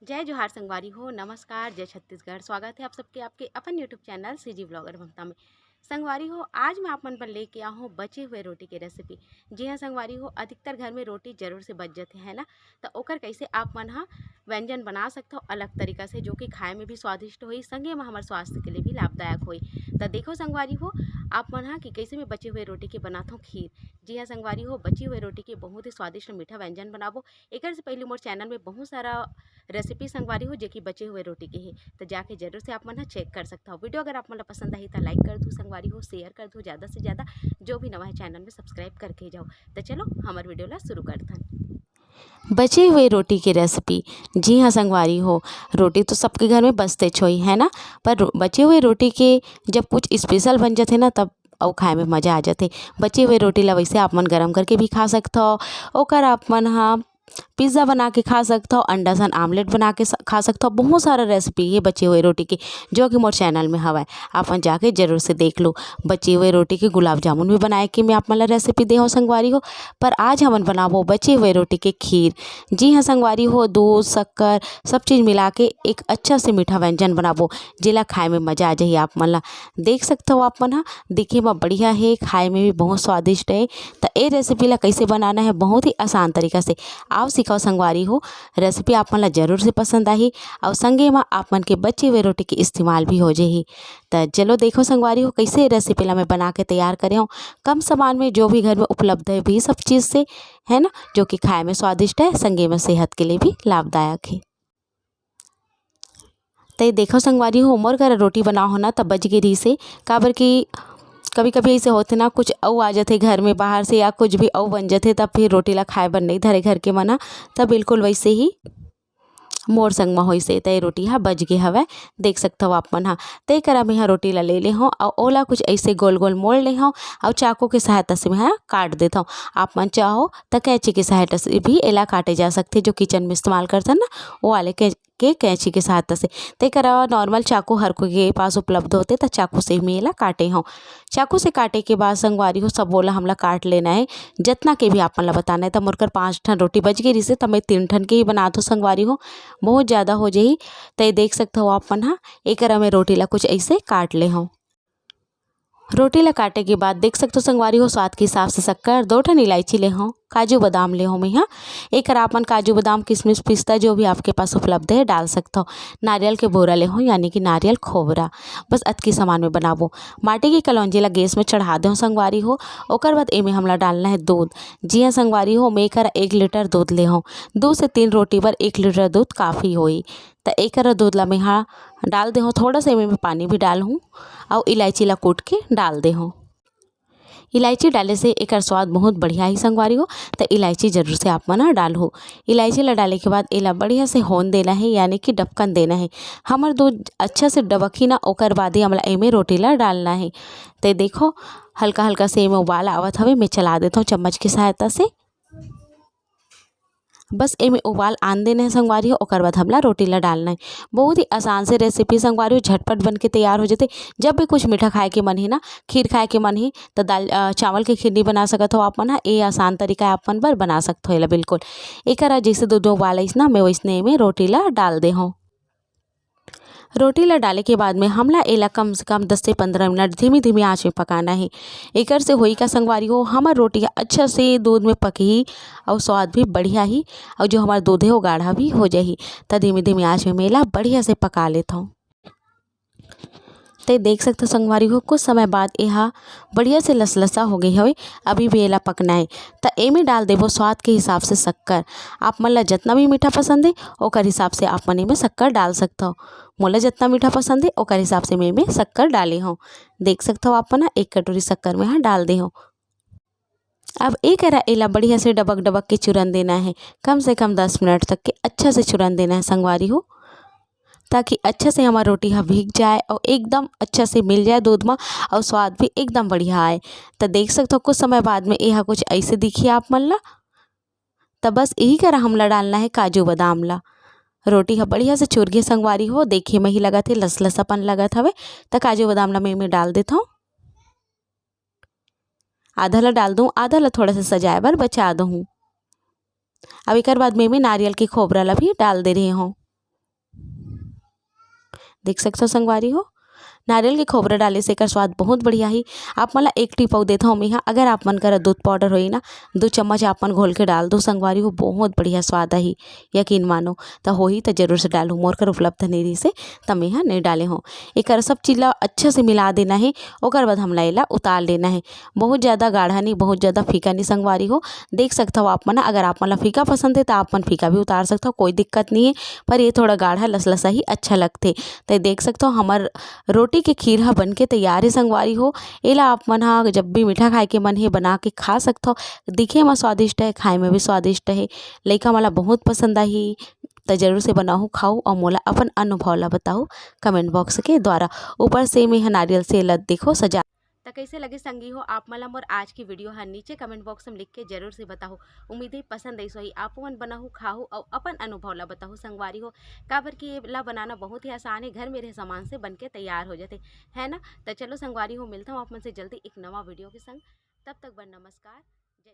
जय जोहार संगवारी हो। नमस्कार, जय छत्तीसगढ़। स्वागत है आप सबके आपके अपन यूट्यूब चैनल सीजी ब्लॉगर ममता में। संगवारी हो, आज मैं आप मन पर लेके आया हूँ बचे हुए रोटी की रेसिपी। जी हाँ संगवारी हो, अधिकतर घर में रोटी जरूर से बच जाते हैं ना, तो ओकर कैसे आप मन हाँ व्यंजन बना सकते हो अलग तरीका से, जो कि खाए में भी स्वादिष्ट होई, संगे में हमारे स्वास्थ्य के लिए भी लाभदायक होई। तो देखो संगवारी हो, आप मन हाँ कि कैसे मैं बचे हुए रोटी के बनाता हूँ खीर। जी हाँ संगवारी हो, बची हुए रोटी के बहुत ही स्वादिष्ट मीठा व्यंजन बनाबो। एक से पहले मोर चैनल में बहुत सारा रेसिपी संगवारी हो जेकि बचे हुए रोटी के ही, तो जाके जरूर से आप मन चेक कर सकता हो। वीडियो अगर आप मन पसंद आई तो लाइक कर दो संगवारी हो, शेयर कर दो ज़्यादा से ज़्यादा। जो भी नवा है चैनल में सब्सक्राइब करके जाओ। तो चलो हमारे वीडियो ला शुरू करथन। बची हुई रोटी की रेसिपी। जी हाँ संगवारी हो, रोटी तो सबके घर में बचते छोई है ना, पर बची हुई रोटी के जब कुछ स्पेशल बन जाते ना तब और खाए में मज़ा आ जाते। बची हुई रोटी ला वैसे आप मन गरम करके भी खा सकते हो, ओकर आप मन हाँ पिज़्ज़ा बना के खा सकते हो, अंडा सन आमलेट बना के खा सकते हो। बहुत सारा रेसिपी है बची हुई रोटी की जो कि मोर चैनल में हवा है, आपन जाके जरूर से देख लो। बची हुई रोटी के गुलाब जामुन भी बनाए के मैं आप मन ला रेसिपी दे हो संगवारी हो, पर आज हमन बनाबो बची हुई रोटी के खीर। जी हाँ संगवारी हो, दूध शक्कर सब चीज़ मिला के एक अच्छा से मीठा व्यंजन बनाबो जिला खाए में मज़ा आ जाए। आप मन ला देख सकते हो, आप मन हाँ दिखे में बढ़िया है, खाए में भी बहुत स्वादिष्ट है। तो ये रेसिपी ला कैसे बनाना है बहुत ही आसान तरीका से आओ सिखाओ संगवारी हो। रेसिपी आप मन ला जरूर से पसंद आई और संगे में आप मन के बची हुई रोटी के इस्तेमाल भी हो जाही। तो चलो देखो संगवारी हो कैसे रेसिपी ला मैं बना के तैयार करे हूँ, कम सामान में जो भी घर में उपलब्ध है भी सब चीज़ से, है ना, जो कि खाए में स्वादिष्ट है, संगे में सेहत के लिए भी लाभदायक है। तो देखो संगवारी हो, मोर घर रोटी बनाओ हो ना तब बच गिरी से, काबर की कभी कभी ऐसे होते ना कुछ और आ जाते घर में बाहर से या कुछ भी और बन जाते, तब फिर रोटी ला खाए बन नहीं धरे घर के मना, तब बिल्कुल वैसे ही मोर संग में होइसे तय रोटी हा बच गे हवे। देख सकते हो आप मन हा। तय करा मैं रोटी ला ले हो और ओला कुछ ऐसे गोल गोल मोड़ ले हो और चाकू के सहायता से मैं काट देता हूँ। आप मन चाहो तो कैंची की सहायता से भी एला काटे जा सकते, जो किचन में इस्तेमाल करते हैं ना वो वाले के कैंची के सहायता से। तय करा नॉर्मल चाकू हर कोई के पास उपलब्ध होते तो चाकू से मैं एला काटे हो। चाकू से काटे के बाद संगवारी हो सब बोला हमला काट लेना है, जितना के भी आप मन ला बताना है। तब मोर कर 5 ठन रोटी बच गई रिसे, तब मैं 3 ठन के ही बना दो संगवारी हो, बहुत ज़्यादा हो जाही। तो ये देख सकते हो आप मन हाँ एक में रोटी ला कुछ ऐसे काट ले हो। रोटी ला काटे के बाद देख सकते हो संगवारी हो, स्वाद के हिसाब से शक्कर, 2 ठन इलायची ले हो, काजू बादाम ले हो मैं हाँ एक आपन काजू बादाम किशमिश पिस्ता जो भी आपके पास उपलब्ध है डाल सकते हो। नारियल के बोरा ले हो यानी कि नारियल खोबरा, बस अतकी सामान में बनाबो। माटी की कलौंजी ला गैस में चढ़ा दो संगवारी हो, ओकर बाद एमे हमला डालना है दूध। जी हाँ संगवारी हो, मैं कर 1 लीटर दूध ले हो, 2 से 3 रोटी पर 1 लीटर दूध काफ़ी होई। तो एक दूध ला मैं हाँ डाल दे हो, थोड़ा सा में पानी भी डाल हूँ और इलायची ला कूट के डाल दे हो। इलायची डाले से एक स्वाद बहुत बढ़िया ही संगवारी हो, तो इलायची जरूर से आप मना डालो। इलायची ला डाले के बाद एला बढ़िया से होन देना है यानी कि डबकन देना है। हमार दूध अच्छा से डबकी ना ओकर बाद ही हमला एमे रोटी ला डालना है। तो देखो हल्का हल्का से एमे उबाल आवत हवे, मैं चला देता हूँ चम्मच की सहायता से। बस एमे उबाल आन देना है संगवारी हो, ओकर बाद हमला रोटी ला डालना है। बहुत ही आसान से रेसिपी संगवारी हो, झटपट बन के तैयार हो जाते। जब भी कुछ मीठा खाए के मन ही ना, खीर खाए के मन ही, तो दाल चावल के खीर नहीं बना सकत हो आप मन हा, ये आसान तरीका है आप मन बर बना सकते हो एला बिल्कुल। एक जैसे दूध उबाल ना मैं वैसने में रोटी ला डाल दे हूँ। रोटी ला डाले के बाद में हमला एला कम से कम 10 से 15 मिनट धीमी धीमी आंच में पकाना है। एकर से होई का संगवारी हो, हमार रोटी अच्छा से दूध में पकी और स्वाद भी बढ़िया ही, और जो हमारा दूध है वो गाढ़ा भी हो जाही। तो धीमी धीमी आंच में मेला बढ़िया से पका लेता हूँ। तो देख सकते हो संगवारी हो, कुछ समय बाद यह बढ़िया से लसलसा हो गई हवे। अभी भी एला पकना है, तो एमे डाल देबो स्वाद के हिसाब से शक्कर। आप मन ला जितना भी मीठा पसंद है ओकर हिसाब से आप मन में शक्कर डाल सकते हो। मोला जितना मीठा पसंद है ओकर हिसाब से मैं शक्कर डाले हो। देख सकते हो आप ना 1 कटोरी शक्कर में हाँ डाल दे हो। अब एक एला बढ़िया से डबक डबक के चूरन देना है, कम से कम 10 मिनट तक के अच्छा से चूरन देना है संगवारी हो, ताकि अच्छा से हमारा रोटी हा भीग जाए और एकदम अच्छा से मिल जाए दूध में और स्वाद भी एकदम बढ़िया आए। तो देख सकते हो कुछ समय बाद में यह कुछ ऐसे दिखिए आप मन ला। तो बस यही करा हमला डालना है काजू बादाम ला। रोटी हा बढ़िया से चूर के संगवारी हो, देखिए में ही लगा थे लसलसापन लगत हवे। तो काजू बादाम ला मैं डाल देता हूँ, आधा ला डाल दूँ, आधा ला थोड़ा सा सजाए बर बचा दूँ। अब एक बाद मैं नारियल के खोबरा ला भी डाल दे रही हूँ। देख सकते हो संगवारी हो। नारियल के खोबरा डाले से एकर स्वाद बहुत बढ़िया ही। आप मन ला एक टी पाऊ देता हूँ मैं यहाँ। अगर आप मन करा दूध पाउडर होई ना 2 चम्मच आप मन घोल के डाल दो संगवारी हो, बहुत बढ़िया स्वाद आही। यकीन मानो तो होही तो जरूर से डालू। मोर कर उपलब्ध नहीं रही से तब मैं यहाँ नहीं डाले हो। एकर सब चीज ला अच्छा से मिला देना है। ओकर बाद हमला एला उतार लेना है। बहुत ज़्यादा गाढ़ा नहीं, बहुत ज़्यादा फीका नहीं संगवारी हो। देख सकते हो आप मन, अगर आप मन ला फीका पसंद है तो आप मन फीका भी उतार सकते हो, कोई दिक्कत नहीं है। पर ये थोड़ा गाढ़ा लसलसा ही अच्छा लगते। तो देख सकते हो हमार रोटी के खीर ह बन के तैयार है संगवारी हो। एला आप मन ह जब भी मीठा खाए के मन हे बना के खा सकते हो। दिखे में स्वादिष्ट है, खाए में भी स्वादिष्ट है। लइका मला बहुत पसंद आही। तो जरूर से बनाओ खाओ और मोला अपन अनुभव ला बताओ कमेंट बॉक्स के द्वारा। ऊपर से मैं नारियल से लत देखो सजा। तो कैसे लगे संगी हो आप मला मोर आज की वीडियो है नीचे कमेंट बॉक्स में लिख के जरूर से बताओ। उम्मीद है पसंद आई सही आप मन बनाओ खाओ और अपन अनुभव ला बताओ संगवारी हो। काबर कि ये ला बनाना बहुत ही आसान है, घर में रहे सामान से बन के तैयार हो जाते है ना। तो चलो संगवारी हो, मिलता हूँ आप मन से जल्दी एक नवा वीडियो के संग। तब तक बर नमस्कार। जय